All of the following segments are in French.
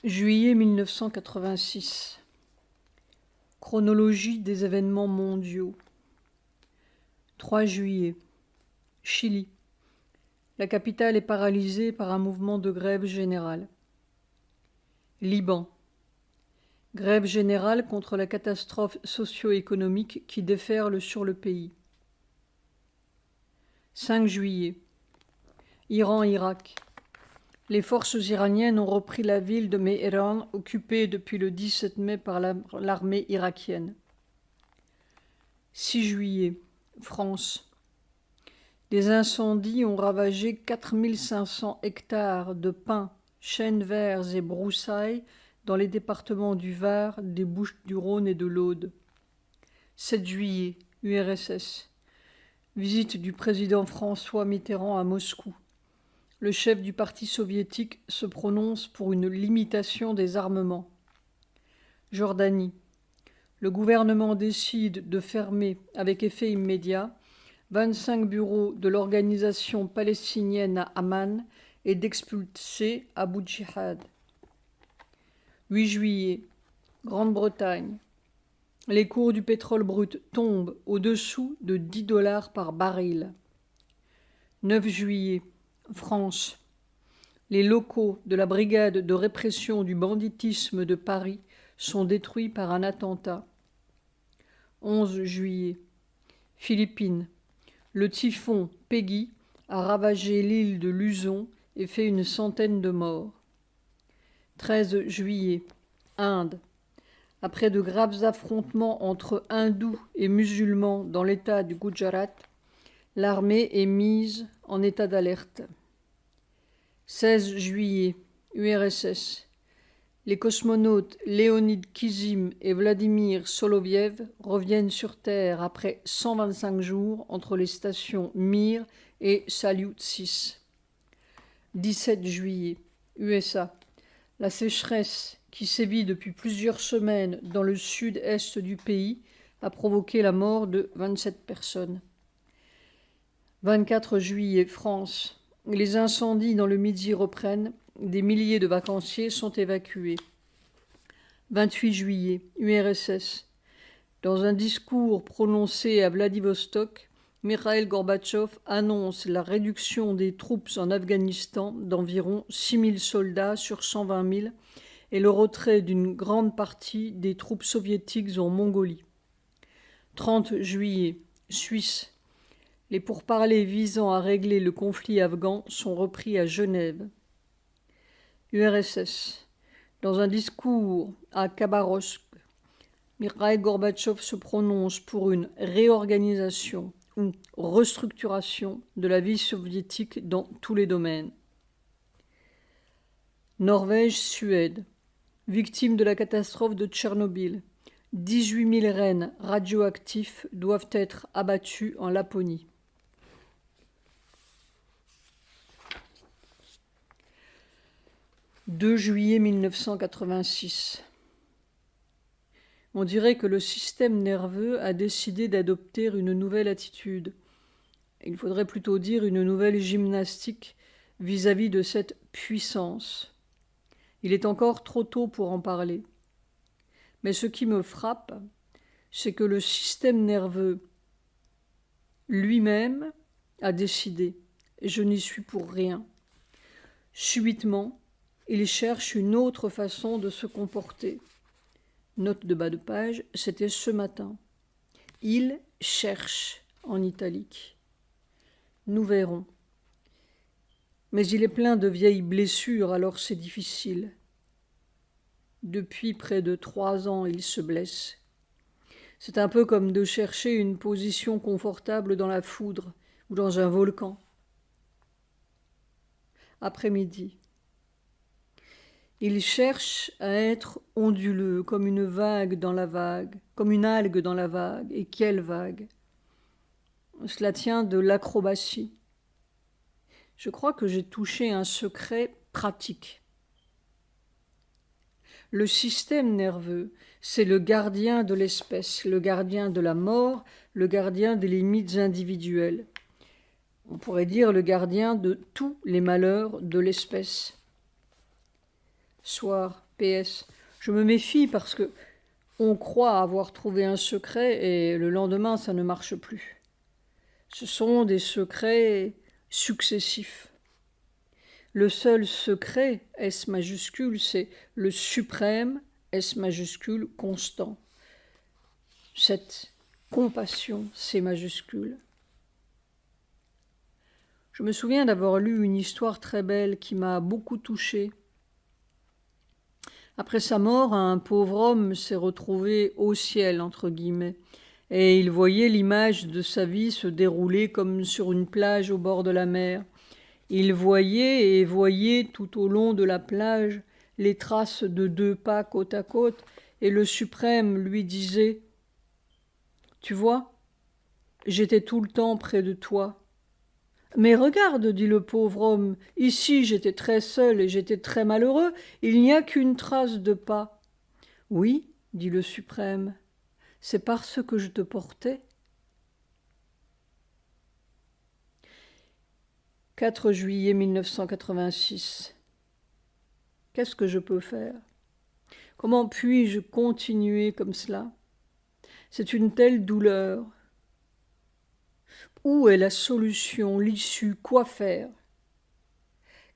Juillet 1986. Chronologie des événements mondiaux. 3 juillet. Chili. La capitale est paralysée par un mouvement de grève générale. Liban. Grève générale contre la catastrophe socio-économique qui déferle sur le pays. 5 juillet. Iran-Irak. Les forces iraniennes ont repris la ville de Méhéran, occupée depuis le 17 mai par l'armée irakienne. 6 juillet. France. Des incendies ont ravagé 4500 hectares de pins, chênes verts et broussailles dans les départements du Var, des Bouches-du-Rhône et de l'Aude. 7 juillet. URSS. Visite du président François Mitterrand à Moscou. Le chef du parti soviétique se prononce pour une limitation des armements. Jordanie. Le gouvernement décide de fermer, avec effet immédiat, 25 bureaux de l'organisation palestinienne à Amman et d'expulser Abu Djihad. 8 juillet. Grande-Bretagne. Les cours du pétrole brut tombent au-dessous de 10 $ par baril. 9 juillet. France. Les locaux de la brigade de répression du banditisme de Paris sont détruits par un attentat. 11 juillet. Philippines. Le typhon Peggy a ravagé l'île de Luzon et fait une centaine de morts. 13 juillet. Inde. Après de graves affrontements entre hindous et musulmans dans l'état du Gujarat, l'armée est mise en état d'alerte. 16 juillet. URSS. Les cosmonautes Leonid Kizim et Vladimir Soloviev reviennent sur Terre après 125 jours entre les stations Mir et Salyut 6. 17 juillet. USA. La sécheresse qui sévit depuis plusieurs semaines dans le sud-est du pays a provoqué la mort de 27 personnes. 24 juillet. France. Les incendies dans le Midi reprennent. Des milliers de vacanciers sont évacués. 28 juillet. URSS. Dans un discours prononcé à Vladivostok, Mikhail Gorbatchev annonce la réduction des troupes en Afghanistan d'environ 6 000 soldats sur 120 000 et le retrait d'une grande partie des troupes soviétiques en Mongolie. 30 juillet. Suisse. Les pourparlers visant à régler le conflit afghan sont repris à Genève. URSS. Dans un discours à Khabarovsk, Mikhail Gorbatchev se prononce pour une réorganisation ou restructuration de la vie soviétique dans tous les domaines. Norvège-Suède. Victimes de la catastrophe de Tchernobyl, 18 000 rennes radioactifs doivent être abattus en Laponie. « 2 juillet 1986. On dirait que le système nerveux a décidé d'adopter une nouvelle attitude. Il faudrait plutôt dire une nouvelle gymnastique vis-à-vis de cette puissance. Il est encore trop tôt pour en parler. Mais ce qui me frappe, c'est que le système nerveux lui-même a décidé, et je n'y suis pour rien. Subitement, il cherche une autre façon de se comporter. Note de bas de page, c'était ce matin. Il cherche en italique. Nous verrons. Mais il est plein de vieilles blessures, alors c'est difficile. Depuis près de 3 ans, il se blesse. C'est un peu comme de chercher une position confortable dans la foudre ou dans un volcan. Après-midi. Il cherche à être onduleux, comme une vague dans la vague, comme une algue dans la vague. Et quelle vague! Cela tient de l'acrobatie. Je crois que j'ai touché un secret pratique. Le système nerveux, c'est le gardien de l'espèce, le gardien de la mort, le gardien des limites individuelles. On pourrait dire le gardien de tous les malheurs de l'espèce. Soir. PS. Je me méfie parce que on croit avoir trouvé un secret et le lendemain ça ne marche plus. Ce sont des secrets successifs. Le seul secret, S majuscule, c'est le suprême, S majuscule, constant. Cette compassion, C majuscule. Je me souviens d'avoir lu une histoire très belle qui m'a beaucoup touchée. Après sa mort, un pauvre homme s'est retrouvé au ciel, entre guillemets, et il voyait l'image de sa vie se dérouler comme sur une plage au bord de la mer. Il voyait et voyait tout au long de la plage les traces de 2 pas côte à côte, et le suprême lui disait « Tu vois, j'étais tout le temps près de toi. » « Mais regarde, dit le pauvre homme, ici j'étais très seul et j'étais très malheureux, il n'y a qu'une trace de pas. »« Oui, dit le suprême, c'est parce que je te portais. » 4 juillet 1986. Qu'est-ce que je peux faire? Comment puis-je continuer comme cela? C'est une telle douleur. Où est la solution, l'issue, quoi faire?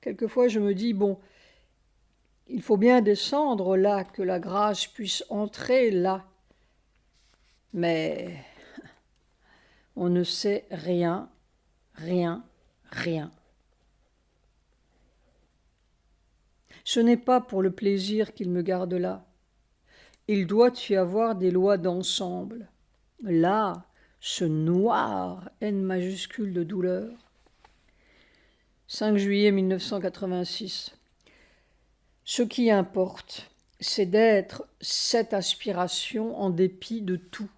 Quelquefois je me dis, bon, il faut bien descendre là, que la grâce puisse entrer là. Mais on ne sait rien, rien, rien. Ce n'est pas pour le plaisir qu'il me garde là. Il doit y avoir des lois d'ensemble. Là, ce noir N majuscule de douleur. 5 juillet 1986. Ce qui importe, c'est d'être cette aspiration en dépit de tout.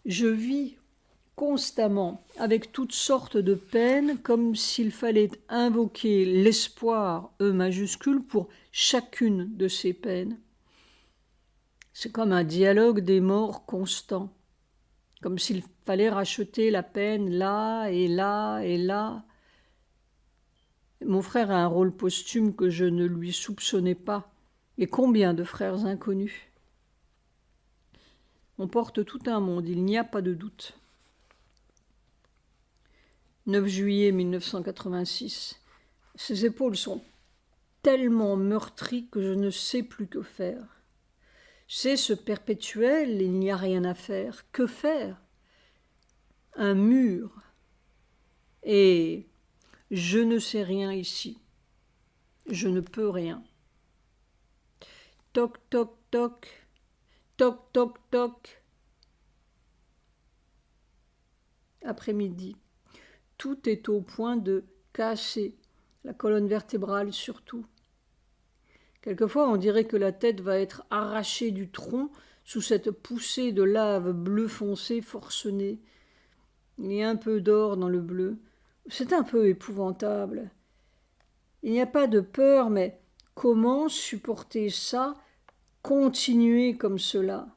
Je vis constamment avec toutes sortes de peines comme s'il fallait invoquer l'espoir E majuscule pour chacune de ces peines. C'est comme un dialogue des morts constant, comme s'il fallait racheter la peine là et là et là. Mon frère a un rôle posthume que je ne lui soupçonnais pas. Et combien de frères inconnus? On porte tout un monde, il n'y a pas de doute. 9 juillet 1986. Ses épaules sont tellement meurtries que je ne sais plus que faire. C'est ce perpétuel, il n'y a rien à faire. Que faire? Un mur. Et je ne sais rien ici. Je ne peux rien. Toc, toc, toc. Toc, toc, toc. Après-midi. Tout est au point de casser, la colonne vertébrale surtout. Quelquefois, on dirait que la tête va être arrachée du tronc sous cette poussée de lave bleu foncé forcenée. Il y a un peu d'or dans le bleu. C'est un peu épouvantable. Il n'y a pas de peur, mais comment supporter ça, continuer comme cela?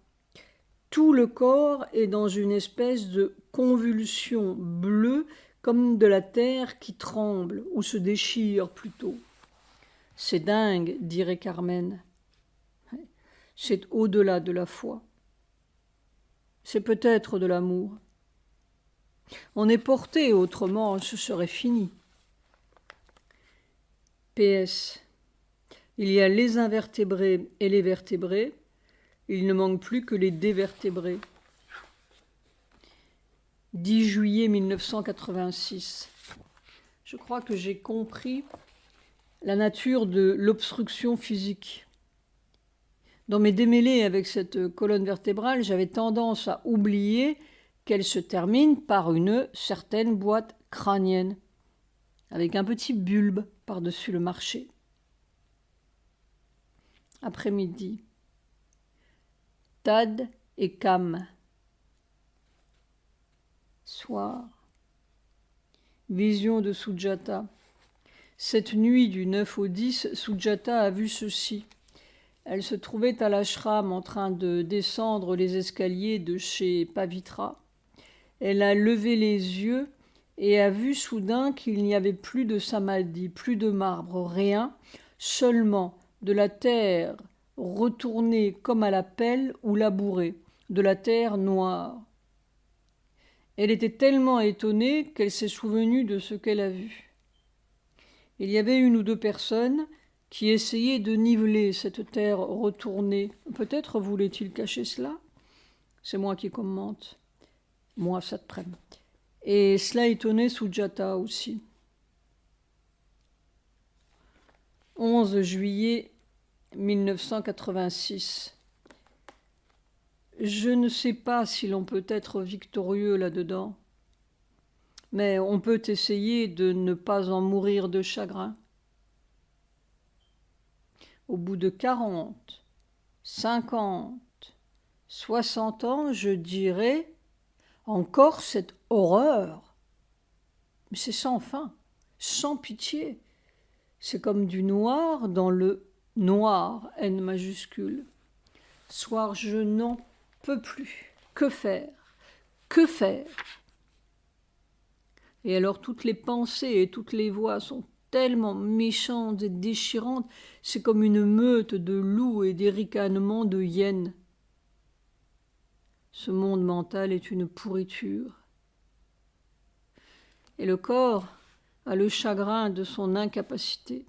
Tout le corps est dans une espèce de convulsion bleue, comme de la terre qui tremble, ou se déchire plutôt. C'est dingue, dirait Carmen. C'est au-delà de la foi. C'est peut-être de l'amour. On est porté, autrement ce serait fini. PS. Il y a les invertébrés et les vertébrés. Il ne manque plus que les dévertébrés. 10 juillet 1986. Je crois que j'ai compris la nature de l'obstruction physique. Dans mes démêlés avec cette colonne vertébrale, j'avais tendance à oublier qu'elle se termine par une certaine boîte crânienne, avec un petit bulbe par-dessus le marché. Après-midi. Tad et Cam. Soir. Vision de Sujata. Cette nuit du 9 au 10, Sujata a vu ceci. Elle se trouvait à l'ashram en train de descendre les escaliers de chez Pavitra. Elle a levé les yeux et a vu soudain qu'il n'y avait plus de samadhi, plus de marbre, rien, seulement de la terre retournée comme à la pelle ou labourée, de la terre noire. Elle était tellement étonnée qu'elle s'est souvenue de ce qu'elle a vu. Il y avait une ou deux personnes qui essayaient de niveler cette terre retournée. Peut-être voulait-il cacher cela? C'est moi qui commente. Moi, ça te prenne. Et cela étonnait Sujata aussi. 11 juillet 1986. Je ne sais pas si l'on peut être victorieux là-dedans, mais on peut essayer de ne pas en mourir de chagrin. Au bout de 40, 50, 60 ans, je dirais, encore cette horreur. Mais c'est sans fin, sans pitié. C'est comme du noir dans le noir, N majuscule. Soir, je n'en peux plus. Que faire? Que faire? Et alors toutes les pensées et toutes les voix sont tellement méchantes et déchirantes, c'est comme une meute de loups et des ricanements de hyènes. Ce monde mental est une pourriture. Et le corps a le chagrin de son incapacité.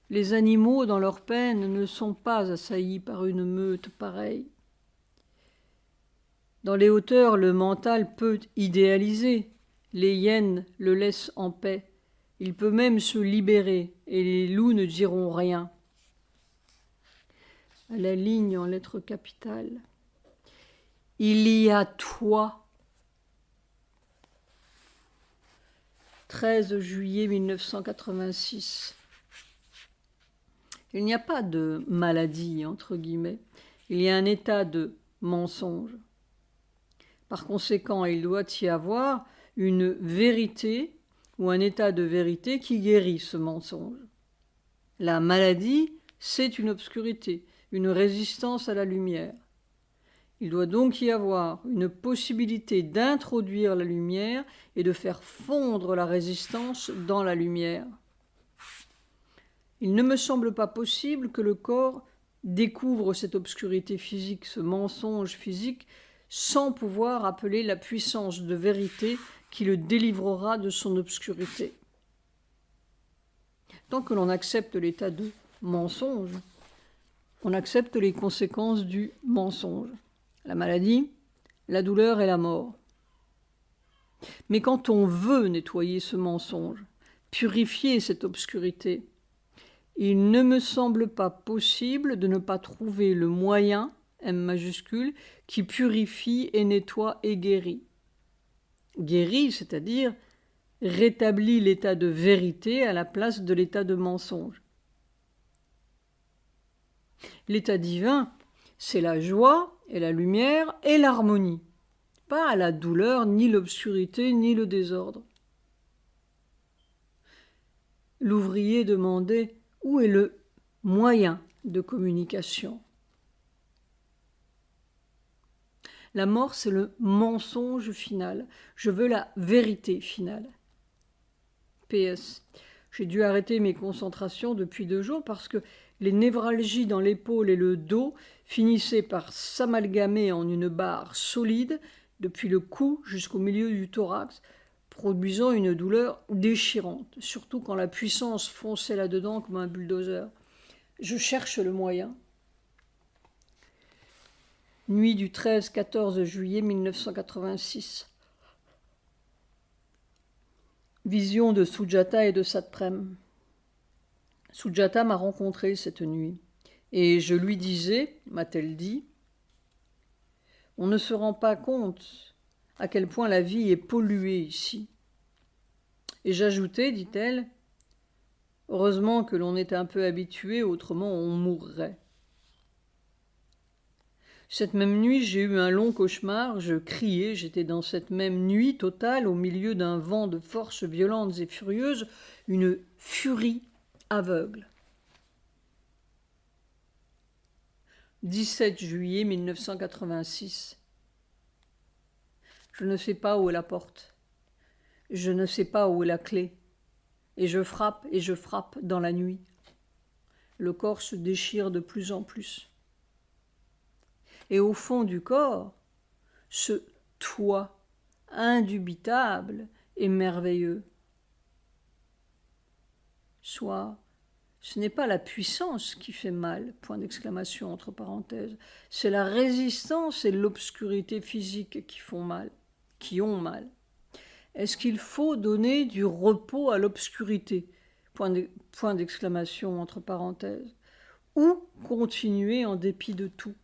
Les animaux, dans leur peine, ne sont pas assaillis par une meute pareille. Dans les hauteurs, le mental peut idéaliser. Les hyènes le laissent en paix. Il peut même se libérer, et les loups ne diront rien. À la ligne en lettres capitales. Il y a toi. 13 juillet 1986. Il n'y a pas de maladie, entre guillemets. Il y a un état de mensonge. Par conséquent, il doit y avoir une vérité ou un état de vérité qui guérit ce mensonge. La maladie, c'est une obscurité, une résistance à la lumière. Il doit donc y avoir une possibilité d'introduire la lumière et de faire fondre la résistance dans la lumière. Il ne me semble pas possible que le corps découvre cette obscurité physique, ce mensonge physique, sans pouvoir appeler la puissance de vérité qui le délivrera de son obscurité. Tant que l'on accepte l'état de mensonge, on accepte les conséquences du mensonge. La maladie, la douleur et la mort. Mais quand on veut nettoyer ce mensonge, purifier cette obscurité, il ne me semble pas possible de ne pas trouver le moyen, M majuscule, qui purifie et nettoie et guérit. Guérit, c'est-à-dire rétablit l'état de vérité à la place de l'état de mensonge. L'état divin, c'est la joie et la lumière et l'harmonie, pas la douleur, ni l'obscurité, ni le désordre. L'ouvrier demandait où est le moyen de communication. La mort, c'est le mensonge final. Je veux la vérité finale. PS. J'ai dû arrêter mes concentrations depuis 2 jours parce que les névralgies dans l'épaule et le dos finissaient par s'amalgamer en une barre solide depuis le cou jusqu'au milieu du thorax, produisant une douleur déchirante, surtout quand la puissance fonçait là-dedans comme un bulldozer. Je cherche le moyen. Nuit du 13-14 juillet 1986. Vision de Sujata et de Satprem. Sujata m'a rencontré cette nuit, et je lui disais, m'a-t-elle dit, on ne se rend pas compte à quel point la vie est polluée ici. Et j'ajoutais, dit-elle, heureusement que l'on est un peu habitué, autrement on mourrait. Cette même nuit, j'ai eu un long cauchemar, je criais, j'étais dans cette même nuit totale, au milieu d'un vent de forces violentes et furieuses, une furie aveugle. 17 juillet 1986. Je ne sais pas où est la porte. Je ne sais pas où est la clé. Et je frappe dans la nuit. Le corps se déchire de plus en plus. Et au fond du corps, ce toi indubitable et merveilleux. Soit, ce n'est pas la puissance qui fait mal, point d'exclamation entre parenthèses, c'est la résistance et l'obscurité physique qui font mal, qui ont mal. Est-ce qu'il faut donner du repos à l'obscurité, point d'exclamation entre parenthèses, ou continuer en dépit de tout?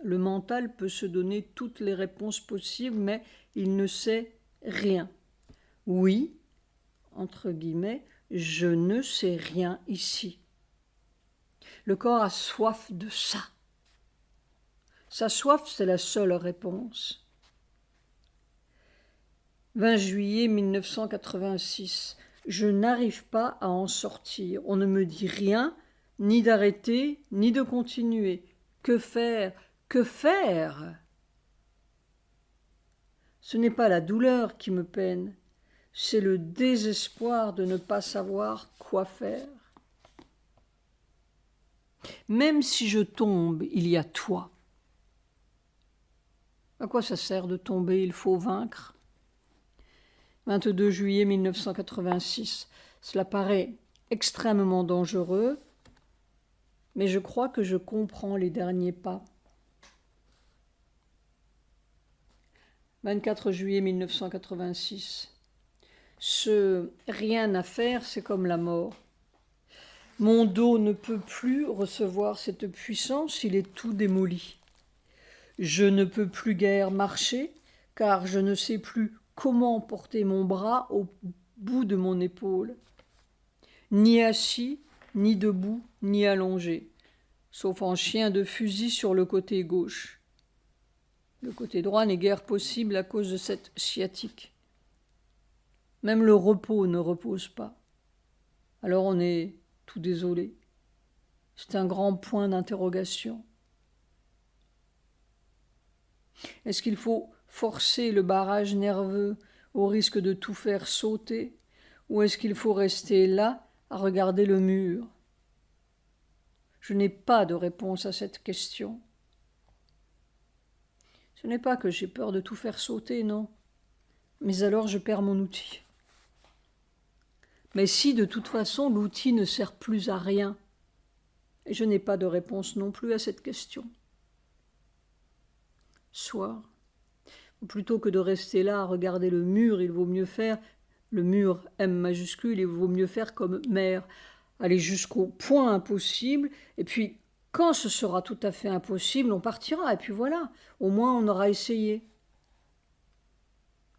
Le mental peut se donner toutes les réponses possibles, mais il ne sait rien. Oui, entre guillemets, je ne sais rien ici. Le corps a soif de ça. Sa soif, c'est la seule réponse. 20 juillet 1986. Je n'arrive pas à en sortir. On ne me dit rien, ni d'arrêter, ni de continuer. Que faire? Que faire? Ce n'est pas la douleur qui me peine, c'est le désespoir de ne pas savoir quoi faire. Même si je tombe, il y a toi. À quoi ça sert de tomber? Il faut vaincre. 22 juillet 1986. Cela paraît extrêmement dangereux, mais je crois que je comprends les derniers pas. 24 juillet 1986. Ce rien à faire, c'est comme la mort. Mon dos ne peut plus recevoir cette puissance, il est tout démoli. Je ne peux plus guère marcher, car je ne sais plus comment porter mon bras au bout de mon épaule. Ni assis, ni debout, ni allongé, sauf en chien de fusil sur le côté gauche. Le côté droit n'est guère possible à cause de cette sciatique. Même le repos ne repose pas. Alors on est tout désolé. C'est un grand point d'interrogation. Est-ce qu'il faut forcer le barrage nerveux au risque de tout faire sauter, ou est-ce qu'il faut rester là à regarder le mur? Je n'ai pas de réponse à cette question. Ce n'est pas que j'ai peur de tout faire sauter, non. Mais alors je perds mon outil. Mais si de toute façon l'outil ne sert plus à rien, et je n'ai pas de réponse non plus à cette question. Soir, plutôt que de rester là à regarder le mur, il vaut mieux faire, le mur M majuscule, il vaut mieux faire comme mère, aller jusqu'au point impossible, et puis quand ce sera tout à fait impossible, on partira, et puis voilà, au moins on aura essayé.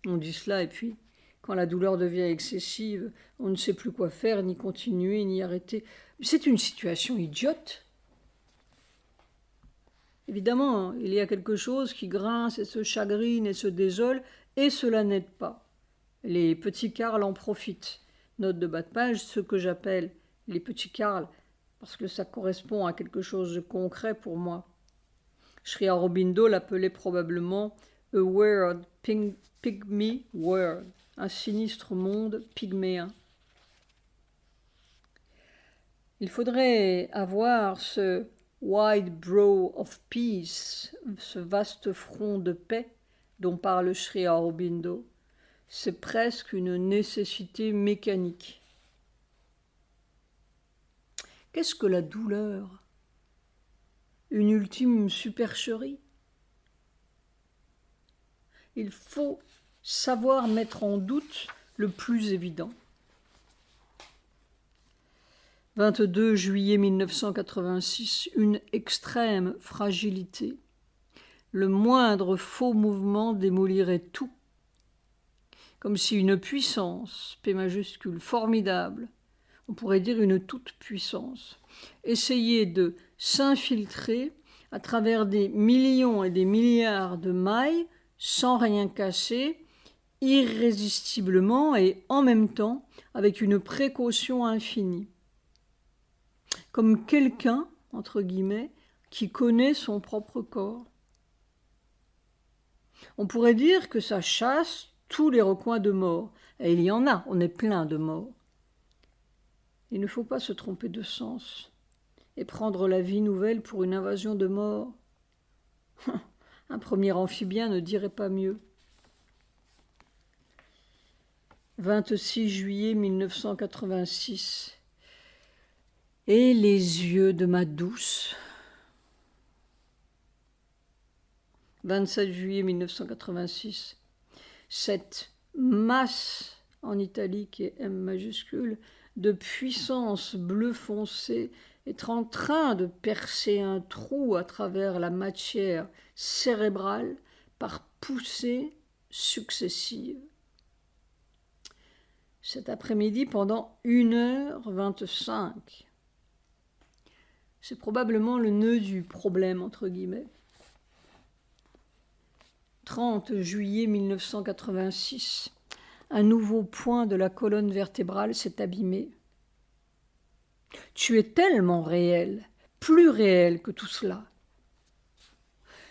On dit cela, et puis, quand la douleur devient excessive, on ne sait plus quoi faire, ni continuer, ni arrêter. C'est une situation idiote. Évidemment, il y a quelque chose qui grince et se chagrine et se désole, et cela n'aide pas. Les petits Karl en profitent. Note de bas de page, ce que j'appelle les petits Karl, parce que ça correspond à quelque chose de concret pour moi. Sri Aurobindo l'appelait probablement « a weird pygmy world », un sinistre monde pygméen. Il faudrait avoir ce wide brow of peace, ce vaste front de paix dont parle Sri Aurobindo. C'est presque une nécessité mécanique. Qu'est-ce que la douleur? Une ultime supercherie? Il faut savoir mettre en doute le plus évident. 22 juillet 1986, une extrême fragilité. Le moindre faux mouvement démolirait tout. Comme si une puissance, P majuscule, formidable, on pourrait dire une toute-puissance, essayait de s'infiltrer à travers des millions et des milliards de mailles, sans rien casser, irrésistiblement et en même temps avec une précaution infinie. Comme quelqu'un, entre guillemets, qui connaît son propre corps. On pourrait dire que ça chasse tous les recoins de mort. Et il y en a, on est plein de morts. Il ne faut pas se tromper de sens et prendre la vie nouvelle pour une invasion de morts. Un premier amphibien ne dirait pas mieux. 26 juillet 1986. Et les yeux de ma douce. 27 juillet 1986. Cette masse en italique et M majuscule de puissance bleu foncé est en train de percer un trou à travers la matière cérébrale par poussées successives. Cet après-midi pendant 1h25. C'est probablement le nœud du problème, entre guillemets. 30 juillet 1986. Un nouveau point de la colonne vertébrale s'est abîmé. Tu es tellement réel, plus réel que tout cela.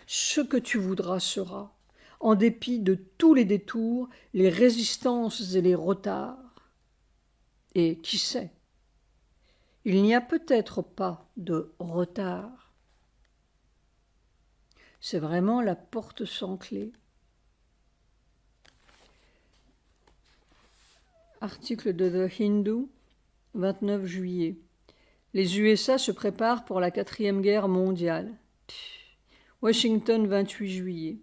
Ce que tu voudras sera, en dépit de tous les détours, les résistances et les retards. Et qui sait, il n'y a peut-être pas de retard. C'est vraiment la porte sans clé. Article de The Hindu, 29 juillet. Les USA se préparent pour la 4e guerre mondiale. Washington, 28 juillet.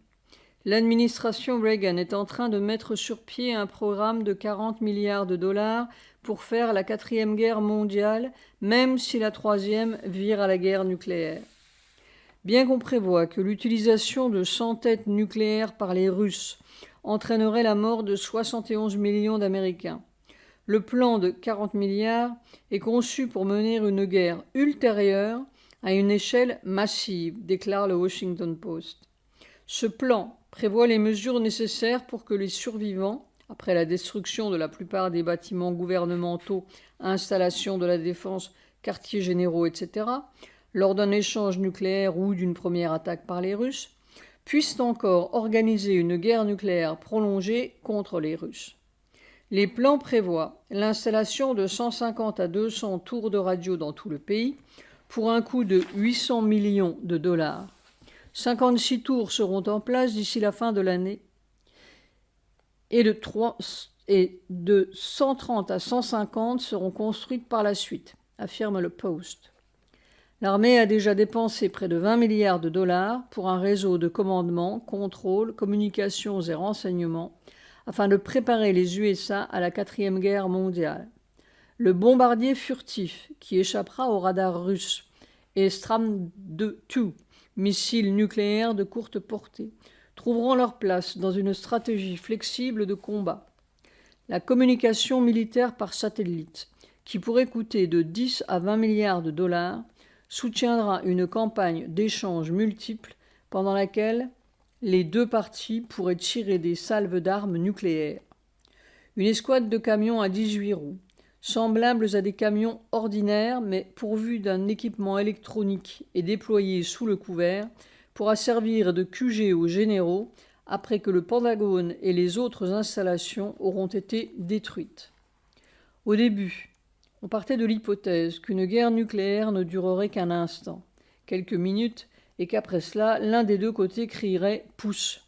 L'administration Reagan est en train de mettre sur pied un programme de 40 milliards de dollars pour faire la 4e guerre mondiale, même si la 3e vire à la guerre nucléaire. Bien qu'on prévoie que l'utilisation de 100 têtes nucléaires par les Russes entraînerait la mort de 71 millions d'Américains, le plan de 40 milliards est conçu pour mener une guerre ultérieure à une échelle massive, déclare le Washington Post. Ce plan prévoit les mesures nécessaires pour que les survivants, après la destruction de la plupart des bâtiments gouvernementaux, installations de la défense, quartiers généraux, etc., lors d'un échange nucléaire ou d'une première attaque par les Russes, puissent encore organiser une guerre nucléaire prolongée contre les Russes. Les plans prévoient l'installation de 150 à 200 tours de radio dans tout le pays pour un coût de 800 millions de dollars. 56 tours seront en place d'ici la fin de l'année et de 130 à 150 seront construites par la suite, affirme le Post. L'armée a déjà dépensé près de 20 milliards de dollars pour un réseau de commandement, contrôle, communications et renseignements afin de préparer les USA à la 4e guerre mondiale. Le bombardier furtif qui échappera au radar russe et Stram 2, missiles nucléaires de courte portée, trouveront leur place dans une stratégie flexible de combat. La communication militaire par satellite, qui pourrait coûter de 10 à 20 milliards de dollars, soutiendra une campagne d'échanges multiples pendant laquelle les deux parties pourraient tirer des salves d'armes nucléaires. Une escouade de camions à 18 roues, semblables à des camions ordinaires mais pourvus d'un équipement électronique et déployés sous le couvert, pourra servir de QG aux généraux après que le Pentagone et les autres installations auront été détruites. Au début, on partait de l'hypothèse qu'une guerre nucléaire ne durerait qu'un instant, quelques minutes, et qu'après cela, l'un des deux côtés crierait « pouce ».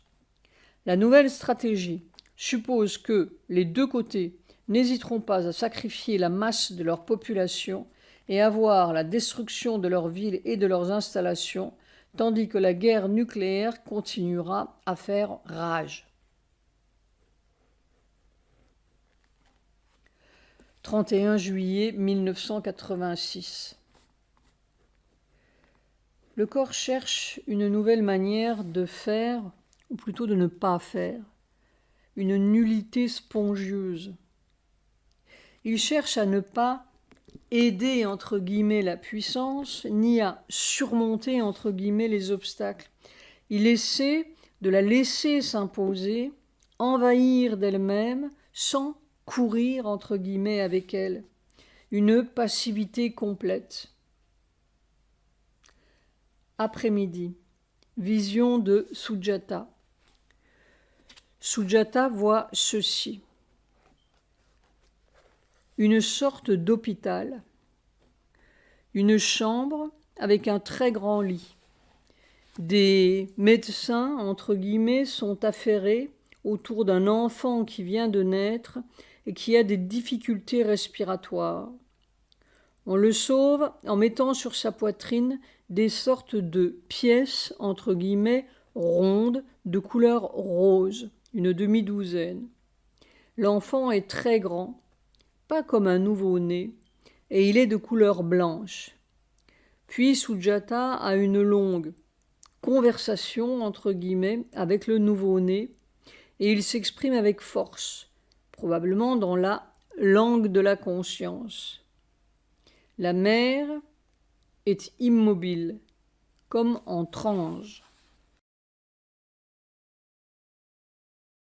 La nouvelle stratégie suppose que les deux côtés n'hésiteront pas à sacrifier la masse de leur population et à voir la destruction de leurs villes et de leurs installations, tandis que la guerre nucléaire continuera à faire rage. 31 juillet 1986. Le corps cherche une nouvelle manière de faire, ou plutôt de ne pas faire, une nullité spongieuse. Il cherche à ne pas aider entre guillemets la puissance, ni à surmonter entre guillemets les obstacles. Il essaie de la laisser s'imposer, envahir d'elle-même, sans courir entre guillemets avec elle. Une passivité complète. Après-midi, vision de Sujata. Sujata voit ceci. Une sorte d'hôpital. Une chambre avec un très grand lit. Des médecins, entre guillemets, sont affairés autour d'un enfant qui vient de naître et qui a des difficultés respiratoires. On le sauve en mettant sur sa poitrine des sortes de pièces, entre guillemets, rondes, de couleur rose, une demi-douzaine. L'enfant est très grand, pas comme un nouveau-né, et il est de couleur blanche. Puis Sujata a une longue conversation, entre guillemets, avec le nouveau-né, et il s'exprime avec force, probablement dans la langue de la conscience. La mère est immobile, comme en transe.